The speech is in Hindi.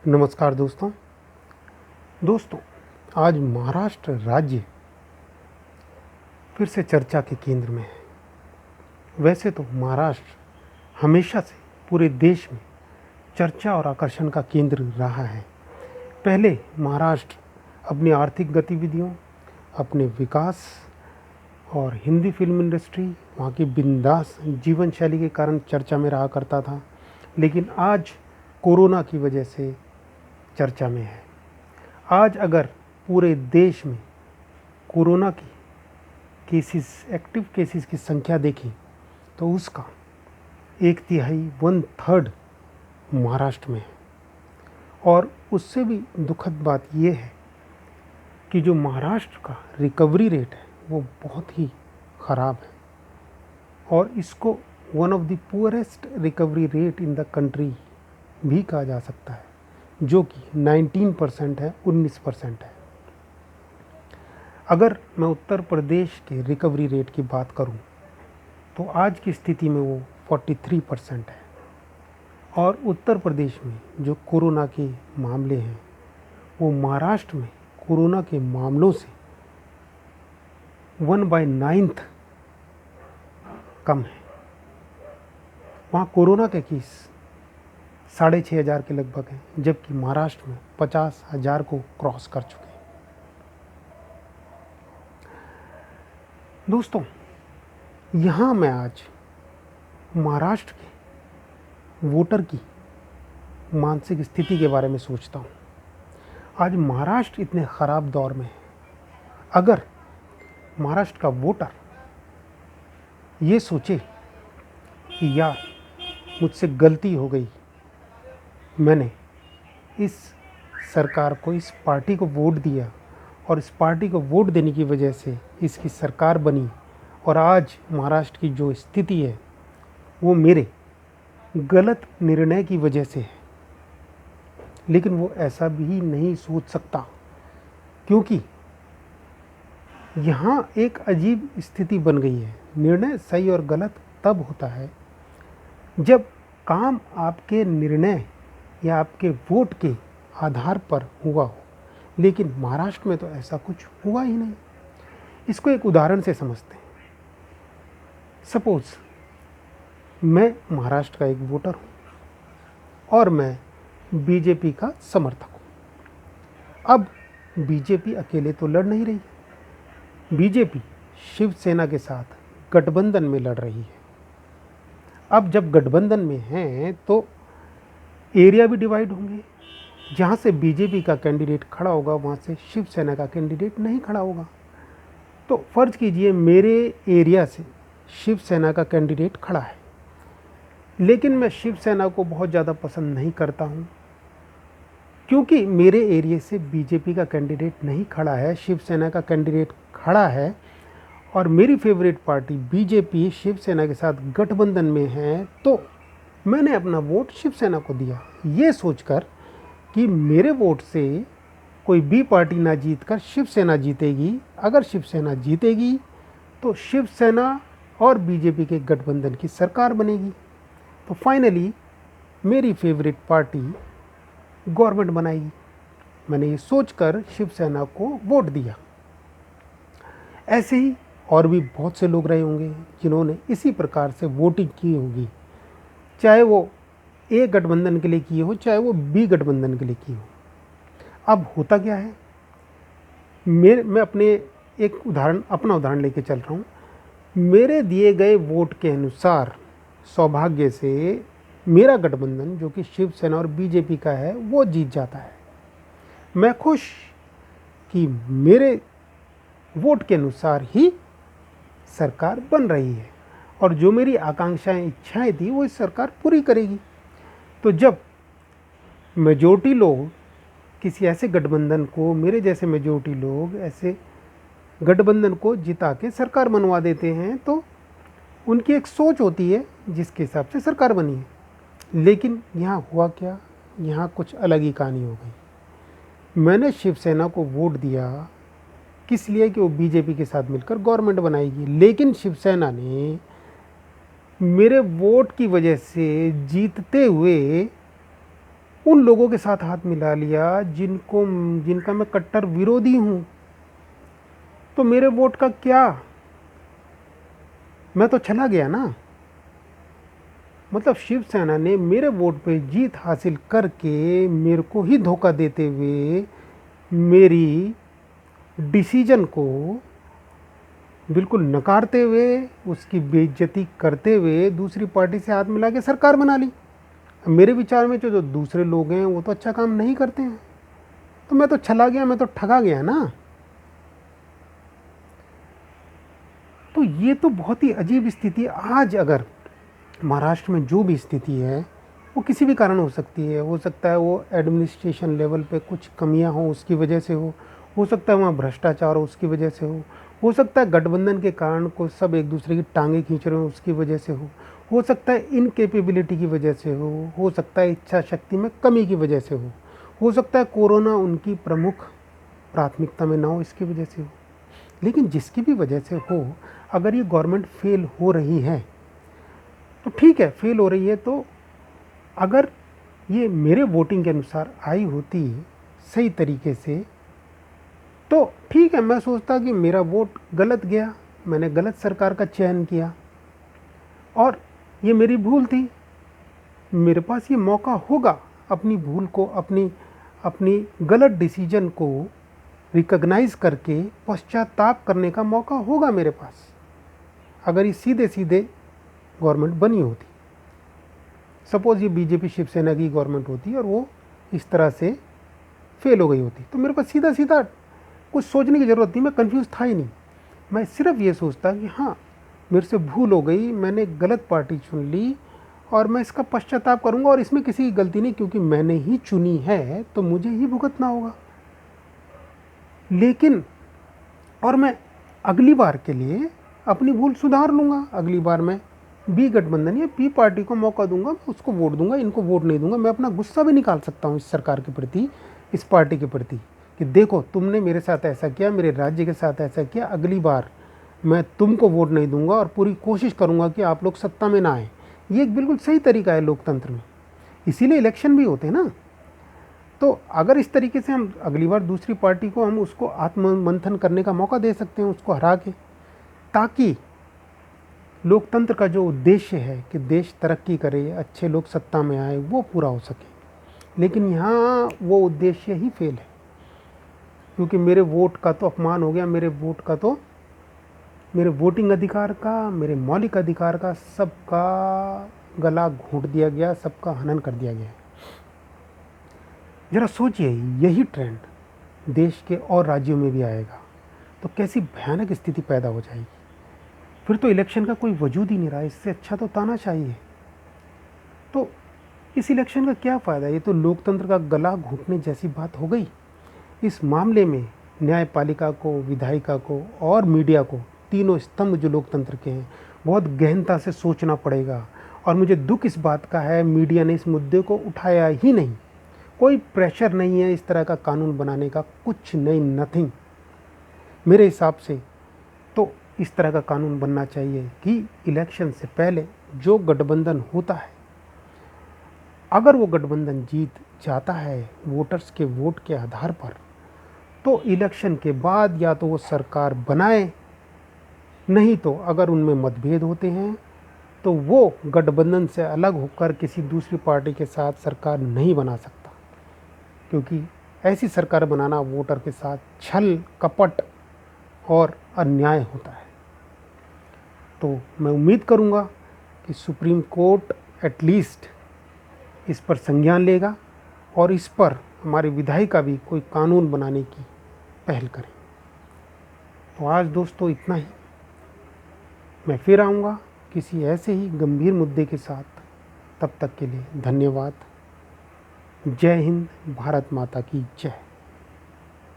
नमस्कार दोस्तों आज महाराष्ट्र राज्य फिर से चर्चा के केंद्र में है। वैसे तो महाराष्ट्र हमेशा से पूरे देश में चर्चा और आकर्षण का केंद्र रहा है। पहले महाराष्ट्र अपनी आर्थिक गतिविधियों, अपने विकास और हिंदी फिल्म इंडस्ट्री, वहाँ की बिंदास जीवन शैली के कारण चर्चा में रहा करता था, लेकिन आज कोरोना की वजह से चर्चा में है। आज अगर पूरे देश में कोरोना की एक्टिव केसेस की संख्या देखें तो उसका 1/3 महाराष्ट्र में है। और उससे भी दुखद बात यह है कि जो महाराष्ट्र का रिकवरी रेट है वो बहुत ही ख़राब है और इसको one of the poorest recovery rate in the country भी कहा जा सकता है, जो कि 19% है, 19% है। अगर मैं उत्तर प्रदेश के रिकवरी रेट की बात करूं तो आज की स्थिति में वो 43% है। और उत्तर प्रदेश में जो कोरोना के मामले हैं वो महाराष्ट्र में कोरोना के मामलों से 1/9 कम है। वहाँ कोरोना के केस 6,500 के लगभग हैं, जबकि महाराष्ट्र में 50,000 को क्रॉस कर चुके हैं। दोस्तों, यहाँ मैं आज महाराष्ट्र के वोटर की मानसिक स्थिति के बारे में सोचता हूँ। आज महाराष्ट्र इतने ख़राब दौर में है। अगर महाराष्ट्र का वोटर ये सोचे कि यार मुझसे गलती हो गई, मैंने इस सरकार को, इस पार्टी को वोट दिया और इस पार्टी को वोट देने की वजह से इसकी सरकार बनी और आज महाराष्ट्र की जो स्थिति है वो मेरे गलत निर्णय की वजह से है, लेकिन वो ऐसा भी नहीं सोच सकता, क्योंकि यहाँ एक अजीब स्थिति बन गई है। निर्णय सही और गलत तब होता है जब काम आपके निर्णय या आपके वोट के आधार पर हुआ हो, लेकिन महाराष्ट्र में तो ऐसा कुछ हुआ ही नहीं। इसको एक उदाहरण से समझते हैं। सपोज मैं महाराष्ट्र का एक वोटर हूँ और मैं बीजेपी का समर्थक हूँ। अब बीजेपी अकेले तो लड़ नहीं रही, बीजेपी शिवसेना के साथ गठबंधन में लड़ रही है। अब जब गठबंधन में हैं तो एरिया भी डिवाइड होंगे। जहाँ से बीजेपी का कैंडिडेट खड़ा होगा वहाँ से शिवसेना का कैंडिडेट नहीं खड़ा होगा। तो फ़र्ज़ कीजिए मेरे एरिया से शिवसेना का कैंडिडेट खड़ा है, लेकिन मैं शिवसेना को बहुत ज़्यादा पसंद नहीं करता हूँ, क्योंकि मेरे एरिया से बीजेपी का कैंडिडेट नहीं खड़ा है, शिवसेना का कैंडिडेट खड़ा है और मेरी फेवरेट पार्टी बीजेपी शिवसेना के साथ गठबंधन में है, तो मैंने अपना वोट शिवसेना को दिया, ये सोचकर कि मेरे वोट से कोई बी पार्टी ना जीतकर शिवसेना जीतेगी। अगर शिवसेना जीतेगी तो शिवसेना और बीजेपी के गठबंधन की सरकार बनेगी, तो फाइनली मेरी फेवरेट पार्टी गवर्नमेंट बनाएगी। मैंने ये सोचकर शिवसेना को वोट दिया। ऐसे ही और भी बहुत से लोग रहे होंगे जिन्होंने इसी प्रकार से वोटिंग की होगी, चाहे वो ए गठबंधन के लिए किए हो, चाहे वो बी गठबंधन के लिए किए हो। अब होता क्या है, मैं अपना उदाहरण लेके चल रहा हूँ। मेरे दिए गए वोट के अनुसार सौभाग्य से मेरा गठबंधन, जो कि शिवसेना और बीजेपी का है, वो जीत जाता है। मैं खुश कि मेरे वोट के अनुसार ही सरकार बन रही है और जो मेरी आकांक्षाएं, इच्छाएं थी वो इस सरकार पूरी करेगी। तो जब मेजॉरिटी लोग किसी ऐसे गठबंधन को, मेरे जैसे मेजॉरिटी लोग ऐसे गठबंधन को जिता के सरकार बनवा देते हैं, तो उनकी एक सोच होती है जिसके हिसाब से सरकार बनी है। लेकिन यहाँ हुआ क्या, यहाँ कुछ अलग ही कहानी हो गई। मैंने शिवसेना को वोट दिया किस लिए कि वो बीजेपी के साथ मिलकर गवर्नमेंट बनाएगी, लेकिन शिवसेना ने मेरे वोट की वजह से जीतते हुए उन लोगों के साथ हाथ मिला लिया जिनका मैं कट्टर विरोधी हूँ, तो मेरे वोट का क्या? मैं तो चला गया ना। मतलब शिवसेना ने मेरे वोट पे जीत हासिल करके मेरे को ही धोखा देते हुए मेरी डिसीजन को बिल्कुल नकारते हुए, उसकी बेइज्जती करते हुए दूसरी पार्टी से हाथ मिला के सरकार बना ली। मेरे विचार में जो दूसरे लोग हैं वो तो अच्छा काम नहीं करते हैं, तो मैं तो चला गया, मैं तो ठगा गया ना। तो ये तो बहुत ही अजीब स्थिति है। आज अगर महाराष्ट्र में जो भी स्थिति है वो किसी भी कारण हो सकती है। हो सकता है वो एडमिनिस्ट्रेशन लेवल पे कुछ कमियां हो, उसकी वजह से हो सकता है वहाँ भ्रष्टाचार हो, उसकी वजह से हो सकता है गठबंधन के कारण को सब एक दूसरे की टांगें खींच रहे हो, उसकी वजह से हो सकता है इनकेपेबिलिटी की वजह से हो सकता है इच्छा शक्ति में कमी की वजह से हो सकता है कोरोना उनकी प्रमुख प्राथमिकता में ना हो, इसकी वजह से हो। लेकिन जिसकी भी वजह से हो, अगर ये गवर्नमेंट फेल हो रही है तो ठीक है, फेल हो रही है तो अगर ये मेरे वोटिंग के अनुसार आई होती सही तरीके से तो ठीक है, मैं सोचता कि मेरा वोट गलत गया, मैंने गलत सरकार का चयन किया और ये मेरी भूल थी। मेरे पास ये मौका होगा अपनी भूल को, अपनी गलत डिसीजन को रिकॉग्नाइज करके पश्चाताप करने का मौका होगा मेरे पास, अगर ये सीधे सीधे गवर्नमेंट बनी होती। सपोज़ ये बीजेपी शिवसेना की गवर्नमेंट होती और वो इस तरह से फेल हो गई होती, तो मेरे पास सीधा सीधा कुछ सोचने की ज़रूरत नहीं, मैं कंफ्यूज था ही नहीं। मैं सिर्फ ये सोचता कि हाँ, मेरे से भूल हो गई, मैंने गलत पार्टी चुन ली और मैं इसका पश्चाताप करूँगा और इसमें किसी की गलती नहीं, क्योंकि मैंने ही चुनी है तो मुझे ही भुगतना होगा। लेकिन और मैं अगली बार के लिए अपनी भूल सुधार लूँगा। अगली बार मैं बी गठबंधन या बी पार्टी को मौका दूंगा, मैं उसको वोट दूंगा, इनको वोट नहीं दूंगा। मैं अपना गुस्सा भी निकाल सकता हूँ इस सरकार के प्रति, इस पार्टी के प्रति, कि देखो तुमने मेरे साथ ऐसा किया, मेरे राज्य के साथ ऐसा किया, अगली बार मैं तुमको वोट नहीं दूंगा और पूरी कोशिश करूंगा कि आप लोग सत्ता में ना आए। ये एक बिल्कुल सही तरीका है लोकतंत्र में, इसीलिए इलेक्शन भी होते हैं ना। तो अगर इस तरीके से हम अगली बार दूसरी पार्टी को हम उसको आत्ममंथन करने का मौका दे सकते हैं, उसको हरा के, ताकि लोकतंत्र का जो उद्देश्य है कि देश तरक्की करे, अच्छे लोग सत्ता में आए, वो पूरा हो सके। लेकिन यहाँ वो उद्देश्य ही फेल है, क्योंकि मेरे वोट का तो अपमान हो गया, मेरे वोट का तो, मेरे वोटिंग अधिकार का, मेरे मौलिक अधिकार का सबका गला घोंट दिया गया, सबका हनन कर दिया गया। ज़रा सोचिए, यही ट्रेंड देश के और राज्यों में भी आएगा तो कैसी भयानक स्थिति पैदा हो जाएगी। फिर तो इलेक्शन का कोई वजूद ही नहीं रहा, इससे अच्छा तो तानाशाही है। तो इस इलेक्शन का क्या फ़ायदा? ये तो लोकतंत्र का गला घोंटने जैसी बात हो गई। इस मामले में न्यायपालिका को, विधायिका को और मीडिया को, तीनों स्तंभ जो लोकतंत्र के हैं, बहुत गहनता से सोचना पड़ेगा। और मुझे दुख इस बात का है, मीडिया ने इस मुद्दे को उठाया ही नहीं। कोई प्रेशर नहीं है इस तरह का कानून बनाने का, कुछ नहीं, नथिंग। मेरे हिसाब से तो इस तरह का कानून बनना चाहिए कि इलेक्शन से पहले जो गठबंधन होता है, अगर वो गठबंधन जीत जाता है वोटर्स के वोट के आधार पर, तो इलेक्शन के बाद या तो वो सरकार बनाए, नहीं तो अगर उनमें मतभेद होते हैं तो वो गठबंधन से अलग होकर किसी दूसरी पार्टी के साथ सरकार नहीं बना सकता, क्योंकि ऐसी सरकार बनाना वोटर के साथ छल, कपट और अन्याय होता है। तो मैं उम्मीद करूंगा कि सुप्रीम कोर्ट एटलीस्ट इस पर संज्ञान लेगा और इस पर हमारी विधायिका भी कोई कानून बनाने की पहल करें। तो आज दोस्तों इतना ही। मैं फिर आऊँगा किसी ऐसे ही गंभीर मुद्दे के साथ। तब तक के लिए धन्यवाद। जय हिंद, भारत माता की जय।